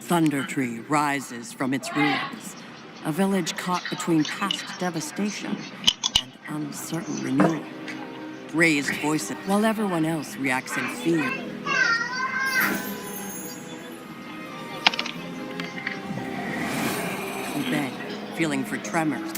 Thunder Tree rises from its ruins, a village caught between past devastation and uncertain renewal. Raised voices, while everyone else reacts in fear. Obey, feeling for tremors.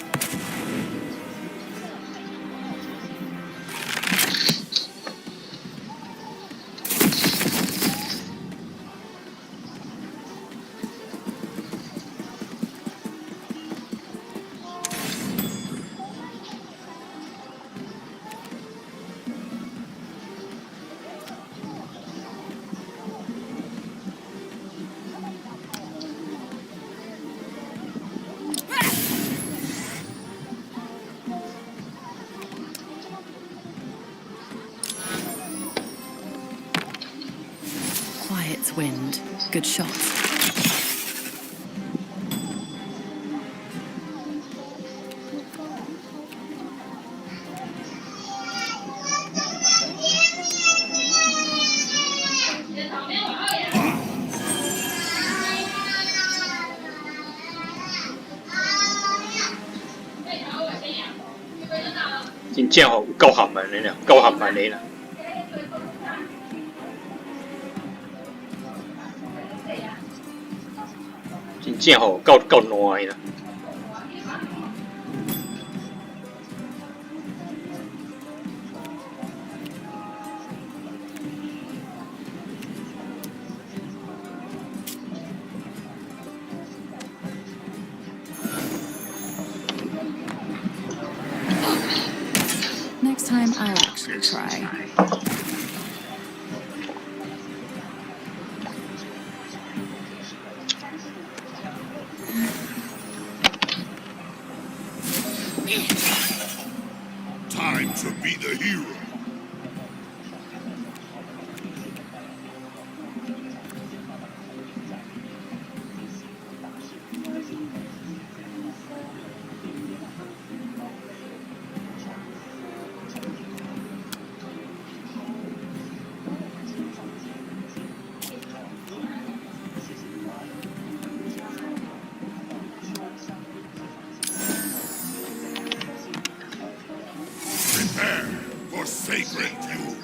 Quiet's wind. Good shots.真正好夠含慢你啦，夠含慢你啦。真正好夠爛啦。Next time I'll actually try. Time to be the hero. Prepare for sacred fuel.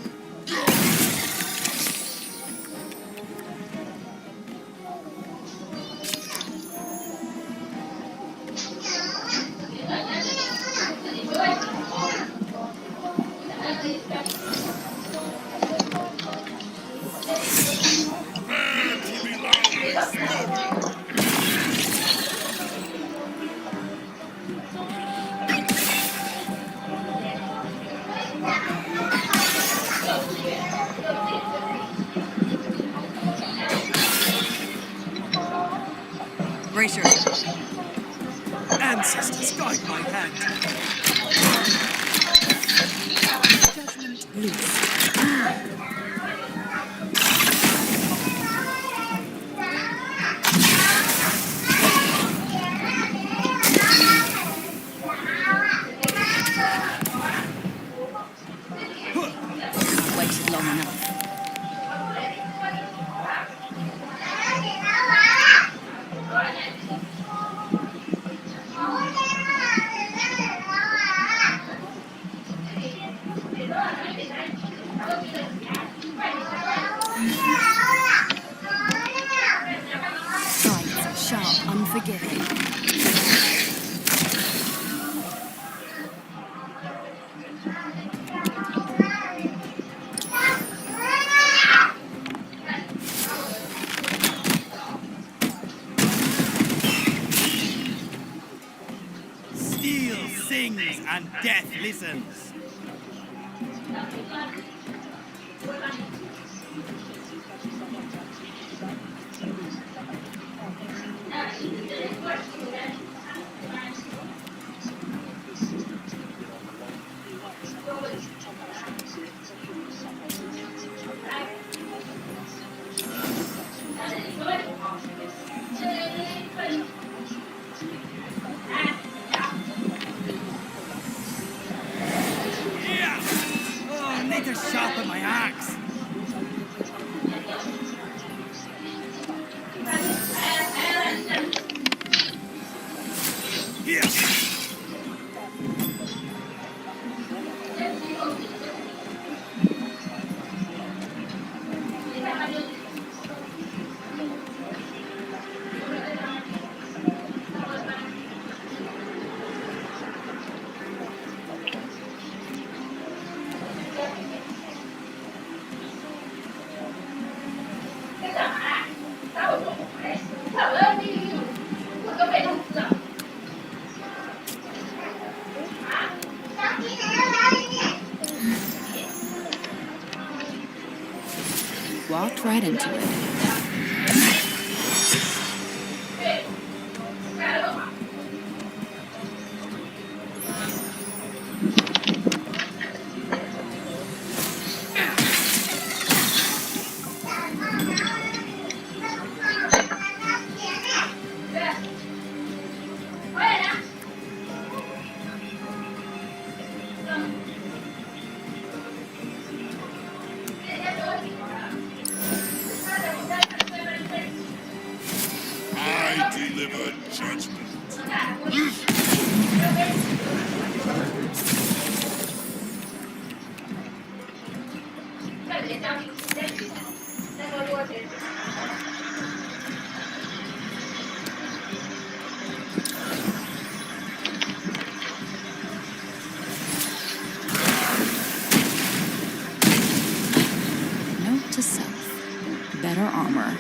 Prepare to be loudly smothered. Brace yourself. Ancestors, guide my hand. Judgment loose. I've waited long enough. Sights sharp, unforgiving. Steel sings and death listens. Walked right into it. I deliver judgment. Note to self. Better armor.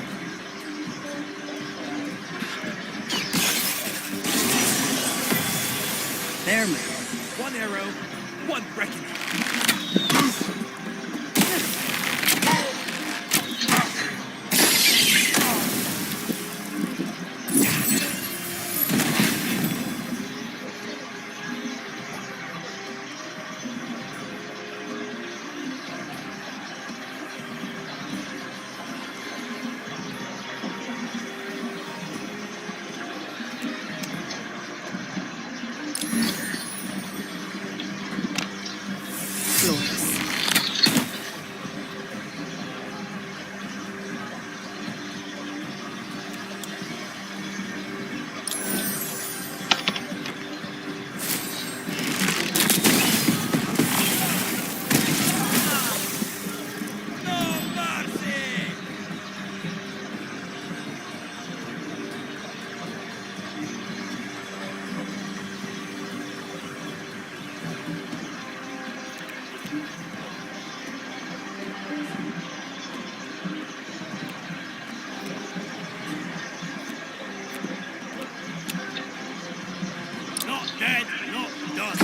There, man. One arrow, one reckoning. Flawless. No mercy! Not dead, not done.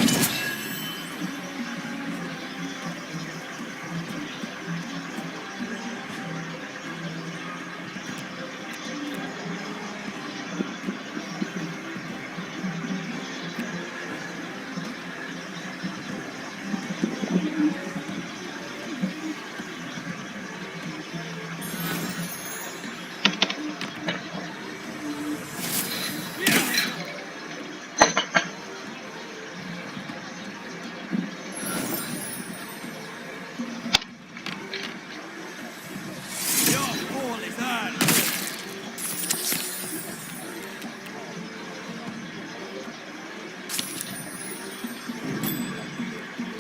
Your call is heard.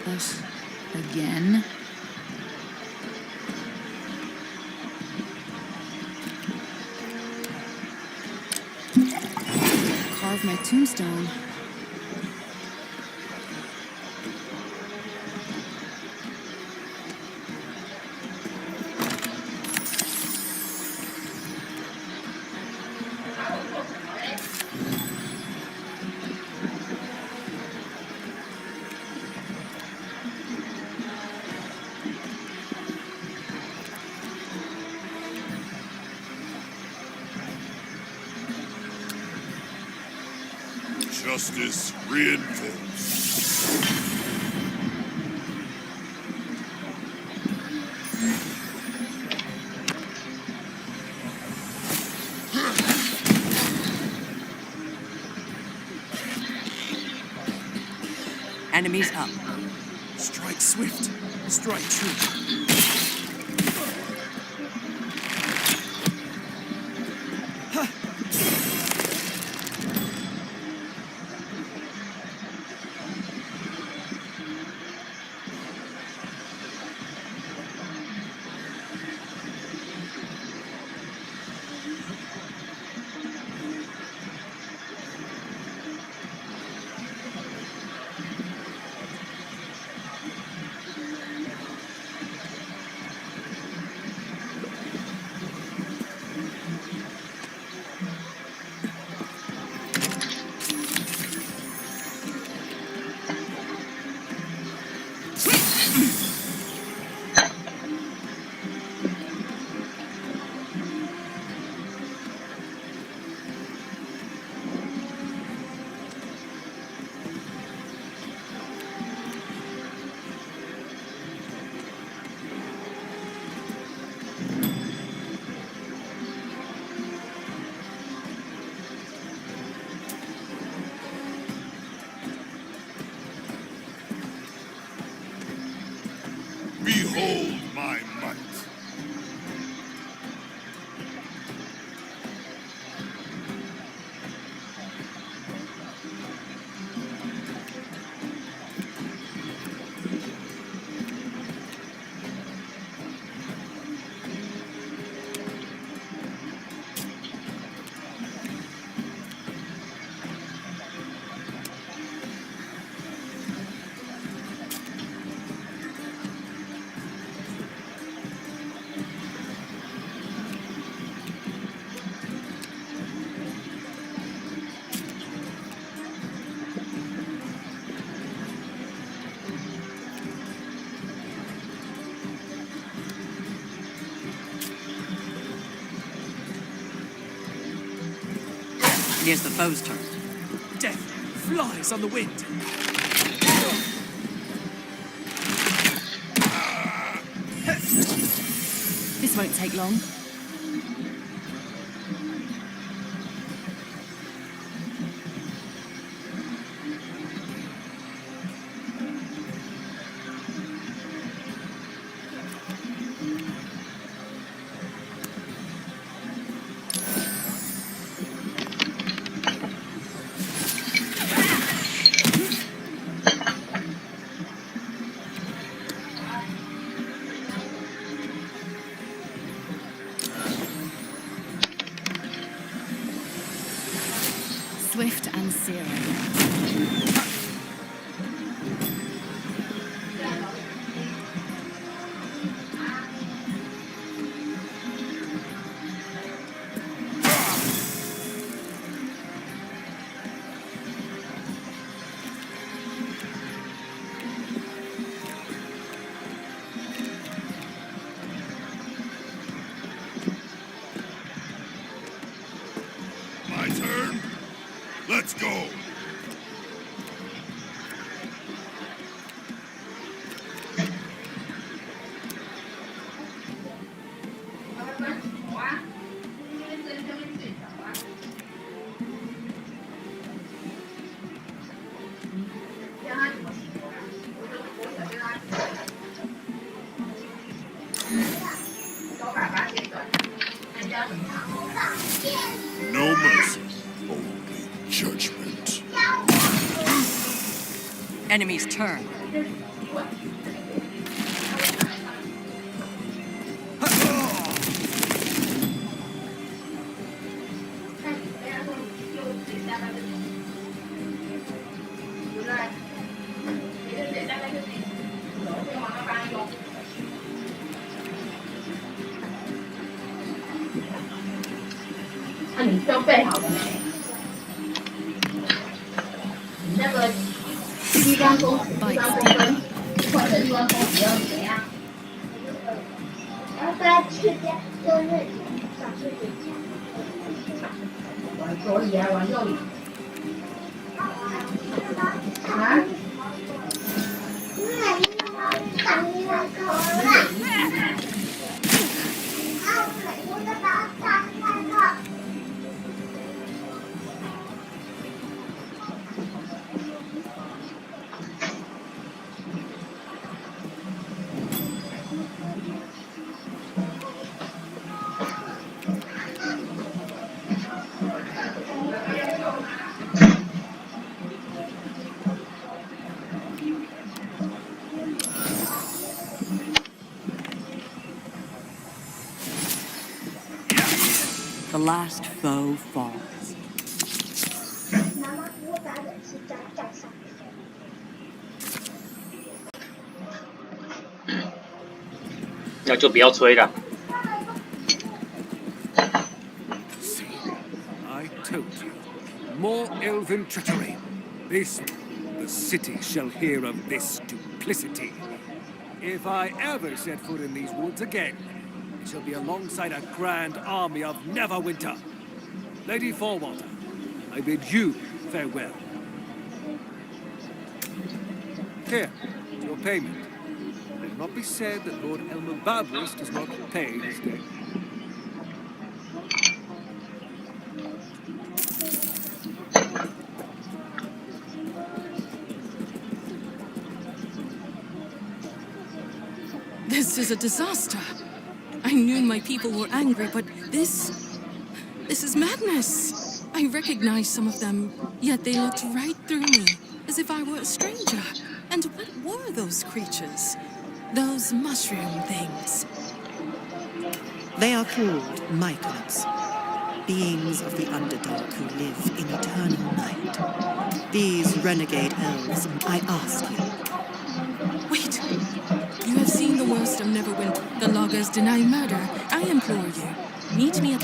Us again. Carve my tombstone. Justice reinforced. Enemies up. Strike swift, strike true. It is the foe's turn. Death flies on the wind. This won't take long. Swift and searing. My turn? Let's go! No mercy, only judgment. Enemy's turn. The last foe falls. 妈妈给我把冷气站上。 那就不要吹了。 See, I told you. More elven treachery. This, the city shall hear of this duplicity. If I ever set foot in these woods again, it shall be alongside a grand army of Neverwinter. Lady Forwalter, I bid you farewell. Here, your payment. Let it not be said that Lord Elmer Barbarous does not pay his debt. This is a disaster. I knew my people were angry, but this is madness. I recognized some of them, yet they looked right through me, as if I were a stranger. And what were those creatures? Those mushroom things? They are called mycons, beings of the Underdark who live in eternal night. These renegade elves, I ask you. Wait! You have seen the worst of Neverwinter. The loggers deny murder. I implore you, meet me at...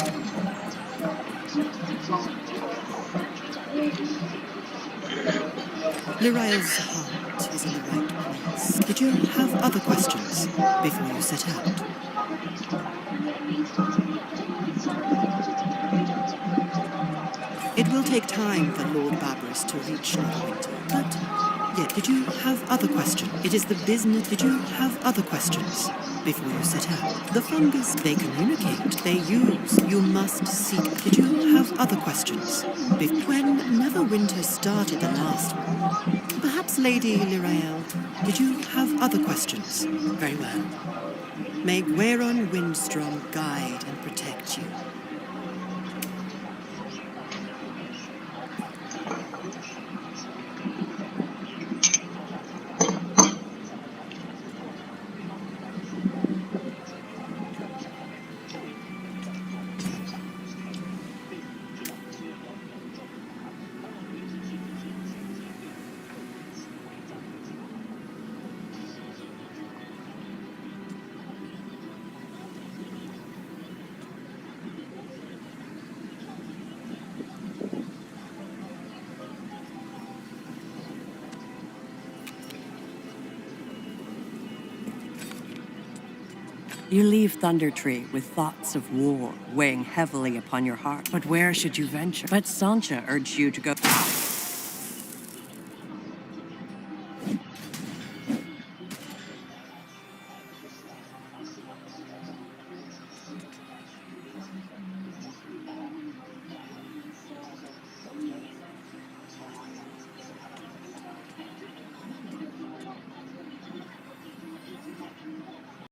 Lirael's heart is in the right place. Did you have other questions before you set out? It It will take time for Lord Barbarous to reach Neverwinter, but yet, did you have other questions? It is the business. Did you have other questions before you set out? The fungus, they communicate, they use. You must seek. Did you have other questions? When Neverwinter started the last one, perhaps Lady Lirael, did you have other questions? Very well. May Gwaron Windstrom guide and protect you. You leave Thunder Tree with thoughts of war weighing heavily upon your heart. But where should you venture? But Sancha urged you to go.